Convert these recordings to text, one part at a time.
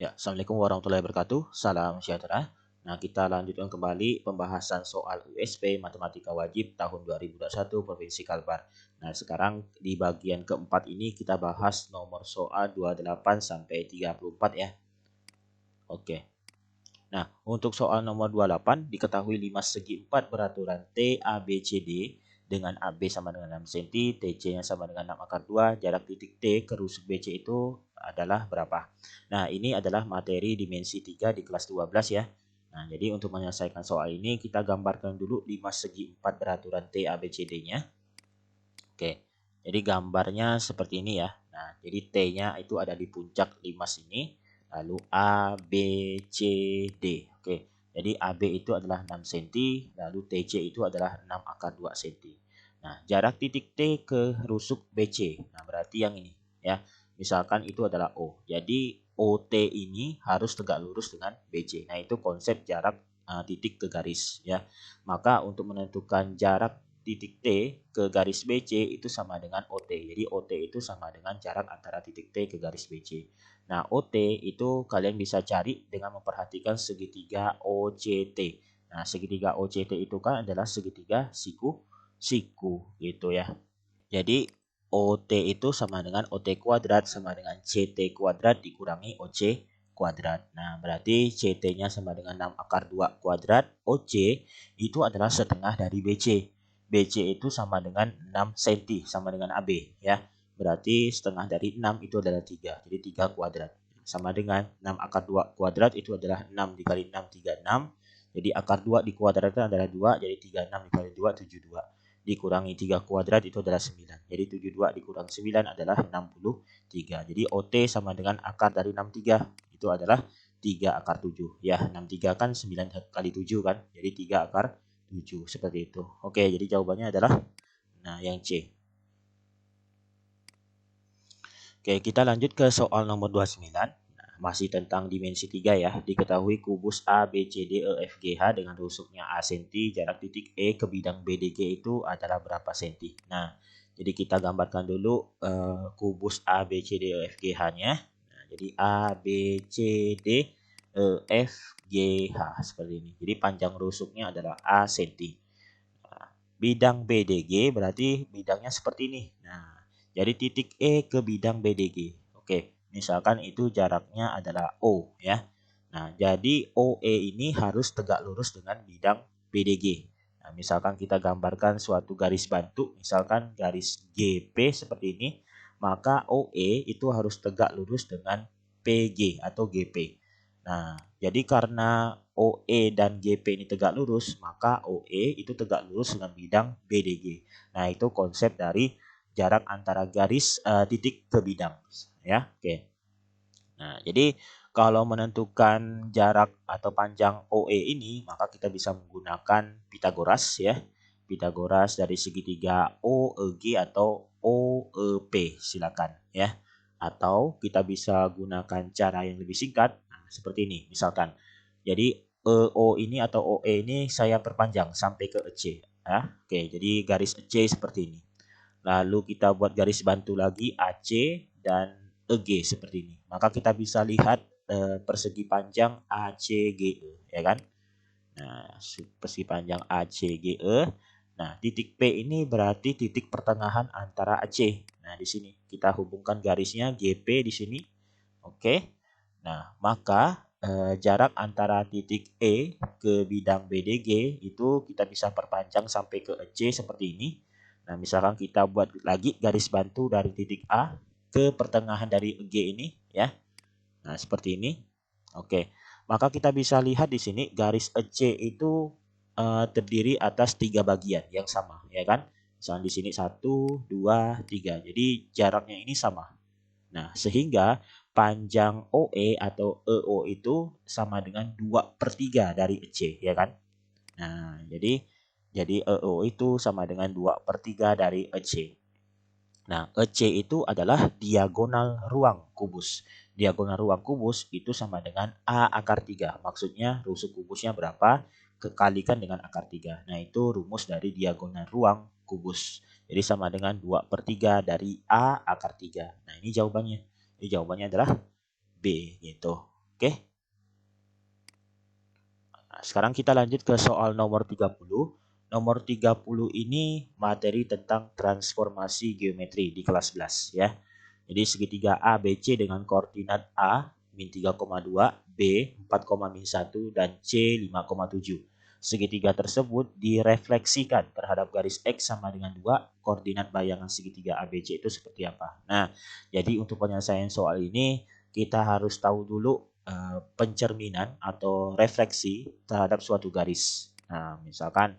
Ya, Assalamualaikum warahmatullahi wabarakatuh. Salam sejahtera. Nah, kita lanjutkan kembali pembahasan soal USP Matematika Wajib tahun 2021 Provinsi Kalbar. Nah, sekarang di bagian keempat ini kita bahas nomor soal 28 sampai 34 ya. Oke. Nah, untuk soal nomor 28 diketahui 5 segi 4 beraturan T, A, B, C, D dengan AB sama dengan 6 cm, TC-nya sama dengan 6 akar 2, jarak titik T ke rusuk BC itu adalah berapa? Nah, ini adalah materi dimensi 3 di kelas 12 ya. Nah, jadi untuk menyelesaikan soal ini kita gambarkan dulu 5 segi 4 beraturan T, A, B, C, D-nya. Oke, jadi gambarnya seperti ini ya. Nah, jadi T-nya itu ada di puncak 5 sini, lalu A, B, C, D. Oke, jadi AB itu adalah 6 cm, lalu TC itu adalah 6 akar 2 cm. Nah, jarak titik T ke rusuk BC. Nah, berarti yang ini ya. Misalkan itu adalah O. Jadi OT ini harus tegak lurus dengan BC. Nah, itu konsep jarak titik ke garis ya. Maka untuk menentukan jarak titik T ke garis BC itu sama dengan OT. Jadi OT itu sama dengan jarak antara titik T ke garis BC. Nah, OT itu kalian bisa cari dengan memperhatikan segitiga OCT. Nah, segitiga OCT itu kan adalah segitiga siku gitu ya. Jadi OT itu sama dengan OT kuadrat sama dengan CT kuadrat dikurangi OC kuadrat. Nah, berarti CT-nya sama dengan 6 akar 2 kuadrat. OC itu adalah setengah dari BC. BC itu sama dengan 6 cm, sama dengan AB ya. Berarti setengah dari 6 itu adalah 3. Jadi 3 kuadrat. Sama dengan 6 akar 2 kuadrat itu adalah 6 dikali 6, 36. Jadi akar 2 dikuadratkan adalah 2, jadi 36 dikali 2, 72 dikurangi 3 kuadrat itu adalah 9. Jadi 72 dikurang 9 adalah 63. Jadi OT sama dengan akar dari 63 itu adalah 3 akar 7. Ya, 63 kan 9 kali 7 kan. Jadi 3 akar 7 seperti itu. Oke, jadi jawabannya adalah yang C. Oke, kita lanjut ke soal nomor 29. Masih tentang dimensi 3 ya. Diketahui kubus A, B, C, D, E, F, G, H dengan rusuknya A cm, jarak titik E ke bidang BDG itu adalah berapa cm. Nah, jadi kita gambarkan dulu kubus A, B, C, D, E, F, G, H-nya. Nah, jadi A, B, C, D, E, F, G, H seperti ini. Jadi panjang rusuknya adalah A cm. Nah, bidang BDG berarti bidangnya seperti ini. Nah, jadi titik E ke bidang BDG. Oke, misalkan itu jaraknya adalah O ya. Nah, jadi OE ini harus tegak lurus dengan bidang BDG. Nah, misalkan kita gambarkan suatu garis bantu, misalkan garis GP seperti ini, maka OE itu harus tegak lurus dengan PG atau GP. Nah, jadi karena OE dan GP ini tegak lurus, maka OE itu tegak lurus dengan bidang BDG. Nah, itu konsep dari jarak antara garis titik ke bidang ya. Oke. Nah, jadi kalau menentukan jarak atau panjang OE ini, maka kita bisa menggunakan Pitagoras ya. Pitagoras dari segitiga OEG atau OEP silakan ya. Atau kita bisa gunakan cara yang lebih singkat seperti ini misalkan. Jadi EO ini atau OE ini saya perpanjang sampai ke EC ya. Oke, jadi garis EC seperti ini. Lalu kita buat garis bantu lagi AC dan EG seperti ini. Maka kita bisa lihat persegi panjang ACGE ya kan. Nah, persegi panjang ACGE. Nah, titik P ini berarti titik pertengahan antara AC. Nah, di sini kita hubungkan garisnya GP di sini. Oke. Nah, maka jarak antara titik E ke bidang BDG itu kita bisa perpanjang sampai ke EC seperti ini. Nah, misalkan kita buat lagi garis bantu dari titik A ke pertengahan dari EG ini ya. Nah, seperti ini. Oke. Maka kita bisa lihat di sini garis EC itu terdiri atas 3 bagian yang sama ya kan. Misalnya di sini 1, 2, 3. Jadi jaraknya ini sama. Nah, sehingga panjang OE atau EO itu sama dengan 2/3 dari EC ya kan. Nah, jadi EO itu sama dengan 2/3 dari EC. Nah, EC itu adalah diagonal ruang kubus. Diagonal ruang kubus itu sama dengan A akar 3. Maksudnya rusuk kubusnya berapa? Kekalikan dengan akar 3. Nah, itu rumus dari diagonal ruang kubus. Jadi sama dengan 2/3 dari A akar 3. Nah, ini jawabannya. Jadi jawabannya adalah B gitu. Oke. Nah, sekarang kita lanjut ke soal nomor 30. Nomor 30 ini materi tentang transformasi geometri di kelas 11 ya. Jadi segitiga ABC dengan koordinat A min 3,2, B 4,1 dan C 5,7. Segitiga tersebut direfleksikan terhadap garis X sama dengan 2, koordinat bayangan segitiga ABC itu seperti apa. Nah, jadi untuk penyelesaian soal ini kita harus tahu dulu pencerminan atau refleksi terhadap suatu garis. Nah, misalkan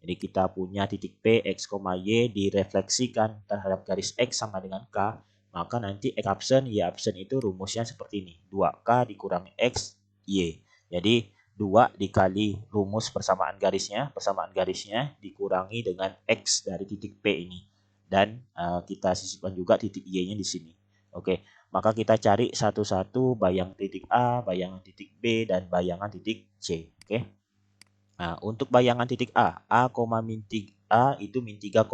jadi kita punya titik P, X, Y direfleksikan terhadap garis X sama dengan K, maka nanti X absen, Y absen itu rumusnya seperti ini. 2K dikurangi X, Y. Jadi 2 dikali rumus persamaan garisnya dikurangi dengan X dari titik P ini. Dan kita sisipkan juga titik Y-nya di sini. Oke, maka kita cari satu-satu bayangan titik A, bayangan titik B, dan bayangan titik C. Oke. Nah, untuk bayangan titik A, A, min 3, A itu min 3,2.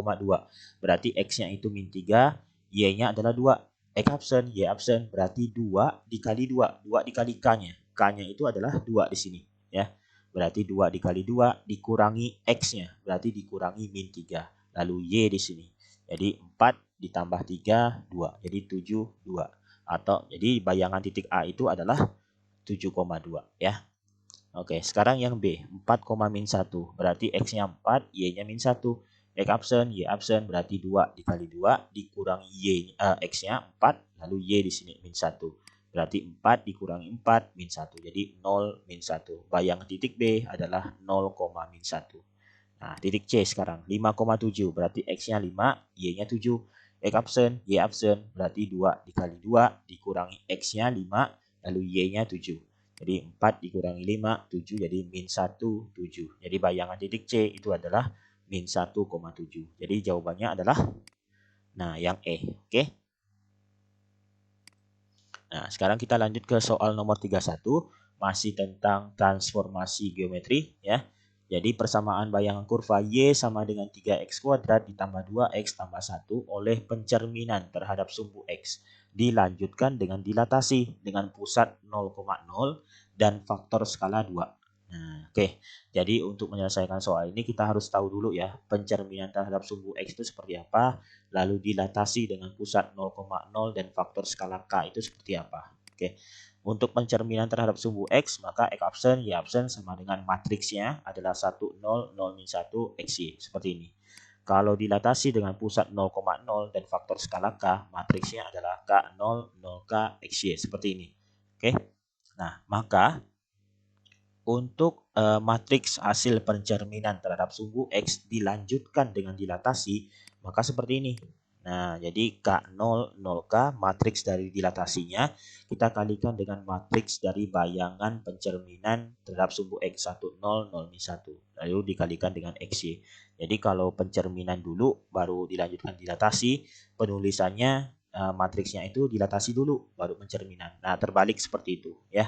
Berarti X-nya itu min 3, Y-nya adalah 2. X absen, Y absen, berarti 2 dikali 2. 2 dikali K-nya. K-nya itu adalah 2 di sini. Ya, berarti 2 dikali 2 dikurangi X-nya. Berarti dikurangi min 3. Lalu Y di sini. Jadi 4 ditambah 3, 2. Jadi 7, 2. Atau jadi bayangan titik A itu adalah 7,2 ya. Oke, sekarang yang B, 4, min 1. Berarti X-nya 4, Y-nya min 1. X absen, Y absen, berarti 2 dikali 2 dikurangi X-nya 4, lalu Y di sini min 1. Berarti 4 dikurangi 4, min 1. Jadi 0, min 1. Bayangan titik B adalah 0, min 1. Nah, titik C sekarang, 5,7. Berarti X-nya 5, Y-nya 7. X absen, Y absen, berarti 2 dikali 2 dikurangi X-nya 5, lalu Y-nya 7. Jadi 4 dikurangi 5, 7, jadi min 1, 7. Jadi bayangan titik C itu adalah min 1,7. Jadi jawabannya adalah, nah, yang E. Oke. Nah, sekarang kita lanjut ke soal nomor 31. Masih tentang transformasi geometri ya. Jadi persamaan bayangan kurva Y sama dengan 3X kuadrat ditambah 2X tambah 1 oleh pencerminan terhadap sumbu X. Dilanjutkan dengan dilatasi dengan pusat 0,0 dan faktor skala 2. Nah, oke. Jadi untuk menyelesaikan soal ini kita harus tahu dulu ya pencerminan terhadap sumbu X itu seperti apa, lalu dilatasi dengan pusat 0,0 dan faktor skala K itu seperti apa. Oke. Untuk pencerminan terhadap sumbu X, maka X absen, Y absen sama dengan matriksnya adalah 1, 0, 0, min 1, XY. Seperti ini. Kalau dilatasi dengan pusat 0,0 dan faktor skala K, matriksnya adalah K0, 0K, XY. Seperti ini. Oke. Nah, maka untuk matriks hasil pencerminan terhadap sumbu X dilanjutkan dengan dilatasi, maka seperti ini. Nah, jadi K0, 0K, matriks dari dilatasinya, kita kalikan dengan matriks dari bayangan pencerminan terhadap sumbu X, 1, 0, 0, min 1. Lalu dikalikan dengan XY. Jadi kalau pencerminan dulu, baru dilanjutkan dilatasi, penulisannya matriksnya itu dilatasi dulu, baru pencerminan. Nah, terbalik seperti itu ya.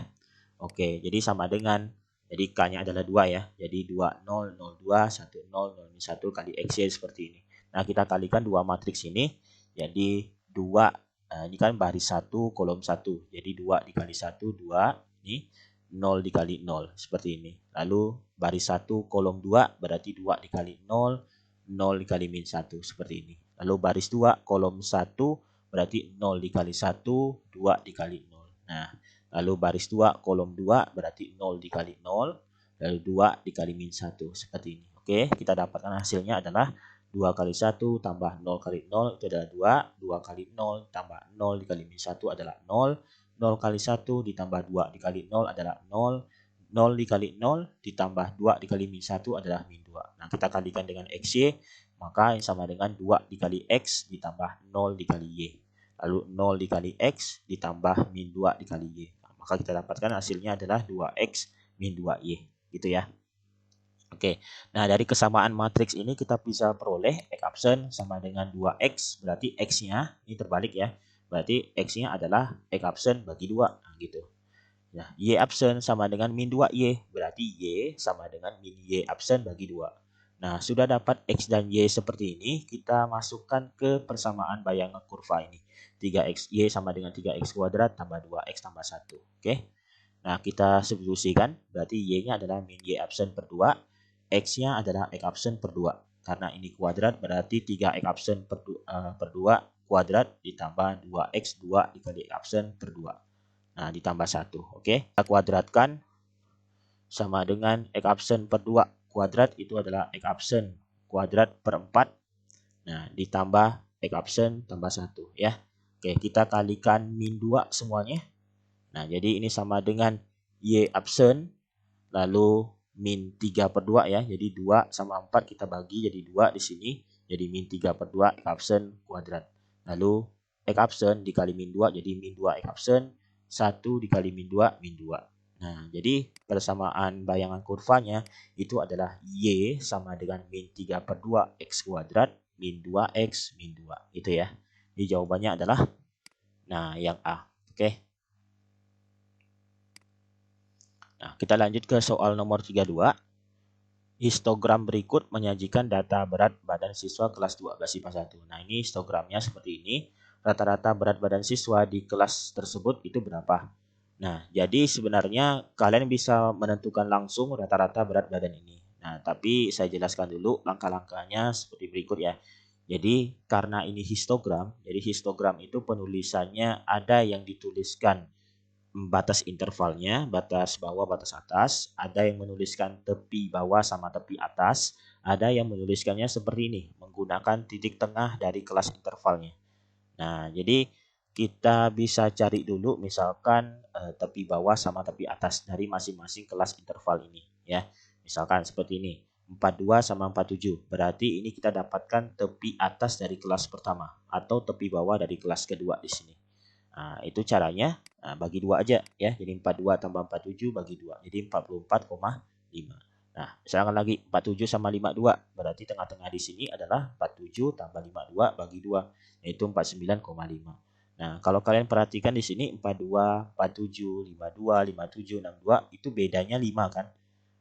Oke, jadi sama dengan, jadi K-nya adalah 2 ya. Jadi 2, 0, 0, 2, 1, 0, 0, min 1 kali XY seperti ini. Nah, kita kalikan dua matriks ini. Jadi 2, ini kan baris 1, kolom 1. Jadi 2 dikali 1, 2. Ini 0 dikali 0, seperti ini. Lalu baris 1, kolom 2, berarti 2 dikali 0, 0 dikali min 1, seperti ini. Lalu baris 2, kolom 1, berarti 0 dikali 1, 2 dikali 0. Nah, lalu baris 2, kolom 2, berarti 0 dikali 0, lalu 2 dikali min 1, seperti ini. Oke, kita dapatkan hasilnya adalah 2 kali 1 tambah 0 kali 0 itu adalah 2, 2 kali 0 tambah 0 dikali min 1 adalah 0, 0 kali 1 ditambah 2 dikali 0 adalah 0, 0 dikali 0 ditambah 2 dikali min 1 adalah min 2. Nah, kita kalikan dengan XY, maka yang sama dengan 2 dikali X ditambah 0 dikali Y. Lalu 0 dikali X ditambah min 2 dikali Y. Nah, maka kita dapatkan hasilnya adalah 2X min 2Y. Gitu ya. Oke, nah dari kesamaan matriks ini kita bisa peroleh X absen sama dengan 2X, berarti X-nya, ini terbalik ya, berarti X-nya adalah X absen bagi 2, nah gitu. Nah, Y absen sama dengan min 2Y, berarti Y sama dengan min Y absen bagi 2. Nah, sudah dapat X dan Y seperti ini, kita masukkan ke persamaan bayangan kurva ini. 3X, Y sama dengan 3X kuadrat tambah 2X tambah 1, oke. Nah, kita substitusikan, berarti Y-nya adalah min Y absen per 2, X-nya adalah X absen per 2. Karena ini kuadrat, berarti 3X absen per 2 kuadrat ditambah 2X 2 dikali X absen per 2. Nah, ditambah 1. Oke, kita kuadratkan sama dengan X absen per 2 kuadrat itu adalah X absen kuadrat per 4. Nah, ditambah X absen tambah 1 ya. Oke, kita kalikan min 2 semuanya. Nah, jadi ini sama dengan Y absen, lalu min 3 per 2 ya. Jadi 2 sama 4 kita bagi jadi 2 di sini. Jadi min 3 per 2 X absen kuadrat. Lalu X absen dikali min 2 jadi min 2 X absen. 1 dikali min 2, min 2. Nah, jadi persamaan bayangan kurvanya itu adalah Y sama dengan min 3 per 2 X kuadrat min 2X min 2. Itu ya. Jadi jawabannya adalah yang A. Oke. Nah, kita lanjut ke soal nomor 32. Histogram berikut menyajikan data berat badan siswa kelas 12 IPA 1. Nah, ini histogramnya seperti ini. Rata-rata berat badan siswa di kelas tersebut itu berapa? Nah, jadi sebenarnya kalian bisa menentukan langsung rata-rata berat badan ini. Nah, tapi saya jelaskan dulu langkah-langkahnya seperti berikut ya. Jadi, karena ini histogram, jadi histogram itu penulisannya ada yang dituliskan batas intervalnya, batas bawah, batas atas, ada yang menuliskan tepi bawah sama tepi atas, ada yang menuliskannya seperti ini, menggunakan titik tengah dari kelas intervalnya. Nah, jadi kita bisa cari dulu misalkan tepi bawah sama tepi atas dari masing-masing kelas interval ini ya. Misalkan seperti ini, 42 sama 47. Berarti ini kita dapatkan tepi atas dari kelas pertama atau tepi bawah dari kelas kedua di sini. Nah, itu caranya bagi 2 aja ya. Jadi 42 tambah 47 bagi 2. Jadi 44,5. Nah, misalkan lagi 47 sama 52. Berarti tengah-tengah di sini adalah 47 tambah 52 bagi 2, yaitu 49,5. Nah, kalau kalian perhatikan di sini 42, 47, 52, 57, 62 itu bedanya 5 kan?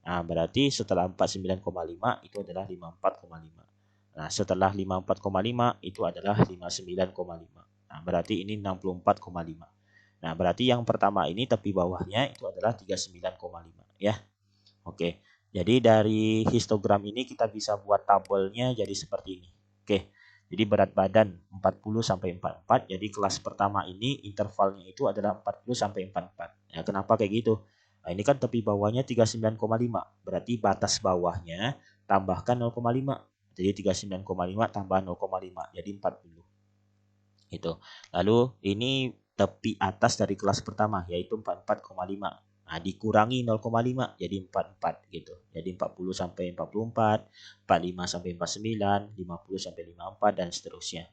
Nah, berarti setelah 49,5 itu adalah 54,5. Nah, setelah 54,5 itu adalah 59,5. Nah, berarti ini 64,5. Nah, berarti yang pertama ini tepi bawahnya itu adalah 39,5 ya. Oke. Jadi dari histogram ini kita bisa buat tabelnya jadi seperti ini. Oke. Jadi berat badan 40 sampai 44. Jadi kelas pertama ini intervalnya itu adalah 40 sampai 44. Ya, kenapa kayak gitu? Nah, ini kan tepi bawahnya 39,5. Berarti batas bawahnya tambahkan 0,5. Jadi 39,5 tambah 0,5 jadi 40. Itu. Lalu ini tepi atas dari kelas pertama yaitu 44,5. Nah, dikurangi 0,5 jadi 44 gitu. Jadi 40 sampai 44, 45 sampai 49, 50 sampai 54 dan seterusnya.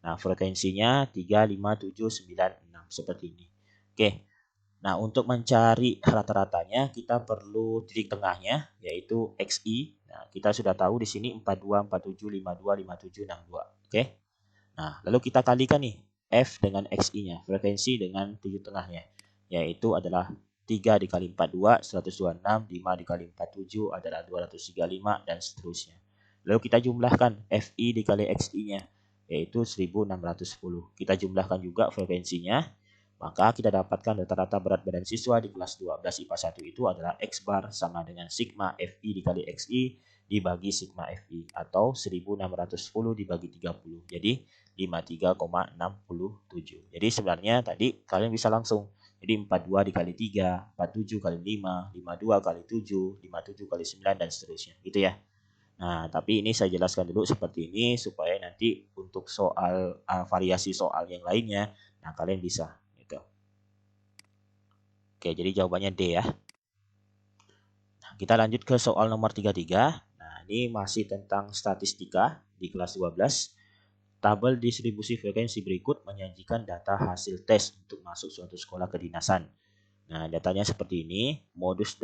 Nah, frekuensinya 3, 5, 7, 9, 6 seperti ini. Oke. Nah, untuk mencari rata-ratanya kita perlu titik tengahnya yaitu XI. Nah, kita sudah tahu di sini 42, 47, 52, 57, 62. Oke. Nah, lalu kita kalikan nih F dengan XI-nya, frekuensi dengan titik tengahnya, yaitu adalah 3 dikali 42, 126, 5 dikali 47 adalah 235, dan seterusnya. Lalu kita jumlahkan FI dikali XI-nya, yaitu 1610. Kita jumlahkan juga frekuensinya, maka kita dapatkan rata-rata berat badan siswa di kelas 12 IPA 1 itu adalah X bar sama dengan sigma FI dikali XI dibagi sigma FI atau 1610 dibagi 30. Jadi 53,67. Jadi sebenarnya tadi kalian bisa langsung. Jadi 42 dikali 3, 47 kali 5, 52 kali 7, 57 kali 9 dan seterusnya. Gitu ya. Nah, tapi ini saya jelaskan dulu seperti ini supaya nanti untuk soal variasi soal yang lainnya, nah kalian bisa gitu. Oke, jadi jawabannya D ya. Nah, kita lanjut ke soal nomor 33. Nah, ini masih tentang statistika di kelas 12. Tabel distribusi frekuensi berikut menyajikan data hasil tes untuk masuk suatu sekolah kedinasan. Nah, datanya seperti ini. Modus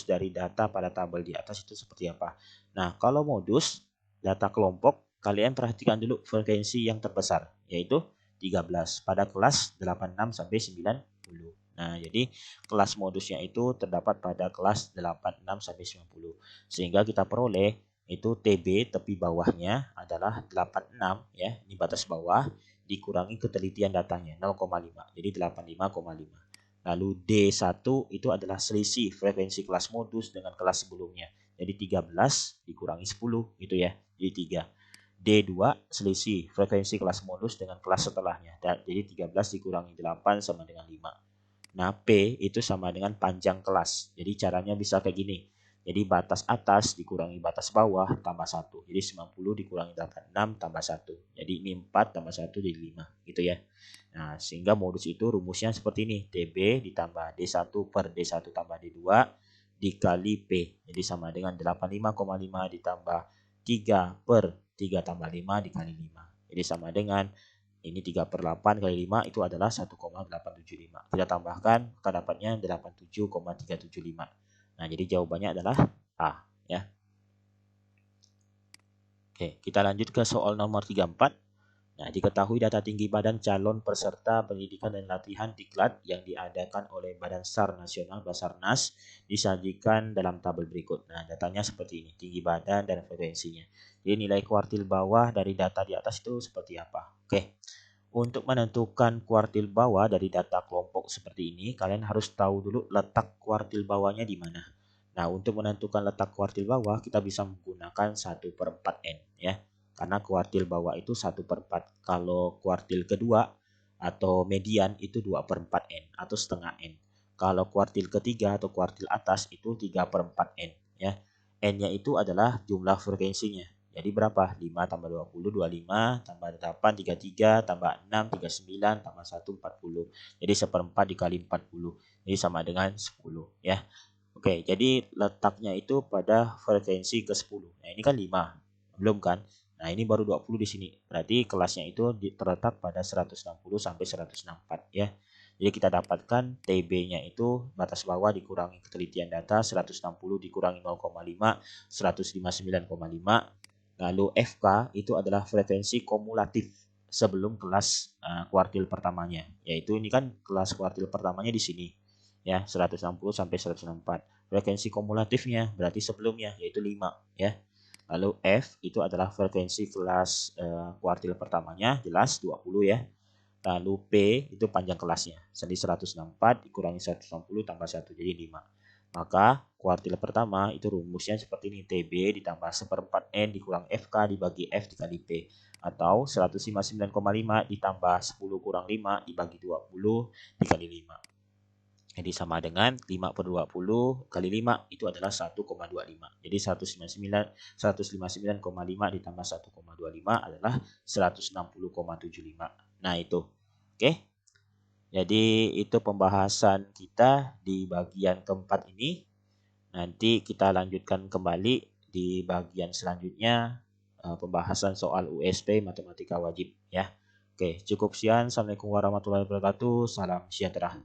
dari data pada tabel di atas itu seperti apa? Nah, kalau modus data kelompok, kalian perhatikan dulu frekuensi yang terbesar, yaitu 13 pada kelas 86 sampai 90. Nah, jadi kelas modusnya itu terdapat pada kelas 86 sampai 90. Sehingga kita peroleh itu TB tepi bawahnya adalah 86 ya, ini batas bawah dikurangi ketelitian datanya 0,5. Jadi 85,5. Lalu D1 itu adalah selisih frekuensi kelas modus dengan kelas sebelumnya. Jadi 13 dikurangi 10 gitu ya. Jadi 3. D2 selisih frekuensi kelas modus dengan kelas setelahnya. Jadi 13 dikurangi 8 sama dengan 5. Nah, P itu sama dengan panjang kelas. Jadi caranya bisa kayak gini. Jadi batas atas dikurangi batas bawah tambah 1. Jadi 90 dikurangi 86 tambah 1. Jadi ini 4 tambah 1 jadi 5 gitu ya. Nah, sehingga modus itu rumusnya seperti ini. DB ditambah D1 per D1 tambah D2 dikali P. Jadi sama dengan 85,5 ditambah 3 per 3 tambah 5 dikali 5. Jadi sama dengan ini 3 per 8 kali 5 itu adalah 1,875. Kita tambahkan, kita dapatnya 87,375. Nah, jadi jawabannya adalah A ya. Oke, kita lanjut ke soal nomor 34. Nah, diketahui data tinggi badan calon peserta pendidikan dan latihan diklat yang diadakan oleh Badan SAR Nasional Basarnas disajikan dalam tabel berikut. Nah, datanya seperti ini, tinggi badan dan frekuensinya. Jadi nilai kuartil bawah dari data di atas itu seperti apa? Oke. Untuk menentukan kuartil bawah dari data kelompok seperti ini, kalian harus tahu dulu letak kuartil bawahnya di mana. Nah, untuk menentukan letak kuartil bawah, kita bisa menggunakan 1/4N ya. Karena kuartil bawah itu 1/4. Kalau kuartil kedua atau median itu 2/4N atau setengah N. Kalau kuartil ketiga atau kuartil atas itu 3/4N ya. N-nya itu adalah jumlah frekuensinya. Jadi berapa? 5 tambah 20, 25, tambah 8, 33, tambah 6, 39, tambah 1, 40. Jadi 1/4 dikali 40. Jadi sama dengan 10 ya. Oke, jadi letaknya itu pada frekuensi ke-10. Nah, ini kan 5. Belum kan? Nah, ini baru 20 di sini. Berarti kelasnya itu terletak pada 160 sampai 164 ya. Jadi kita dapatkan TB-nya itu batas bawah dikurangi ketelitian data 160 dikurangi 0,5 159,5. Lalu FK itu adalah frekuensi kumulatif sebelum kelas kuartil pertamanya. Yaitu ini kan kelas kuartil pertamanya di sini ya 160 sampai 164. Frekuensi kumulatifnya berarti sebelumnya yaitu 5 ya. Lalu F itu adalah frekuensi kelas kuartil pertamanya jelas 20 ya. Lalu P itu panjang kelasnya. Jadi 164 dikurangi 160 tambah 1 jadi 5. Maka kuartil pertama itu rumusnya seperti ini. TB ditambah 1/4N dikurang FK dibagi F dikali P. Atau 159,5 ditambah 10 kurang 5 dibagi 20 dikali 5. Jadi sama dengan 5 per 20 kali 5 itu adalah 1,25. Jadi 159,5 ditambah 1,25 adalah 160,75. Nah itu. Oke. Jadi itu pembahasan kita di bagian keempat ini. Nanti kita lanjutkan kembali di bagian selanjutnya pembahasan soal USP matematika wajib ya. Oke, cukup sekian. Assalamualaikum warahmatullahi wabarakatuh. Salam sejahtera.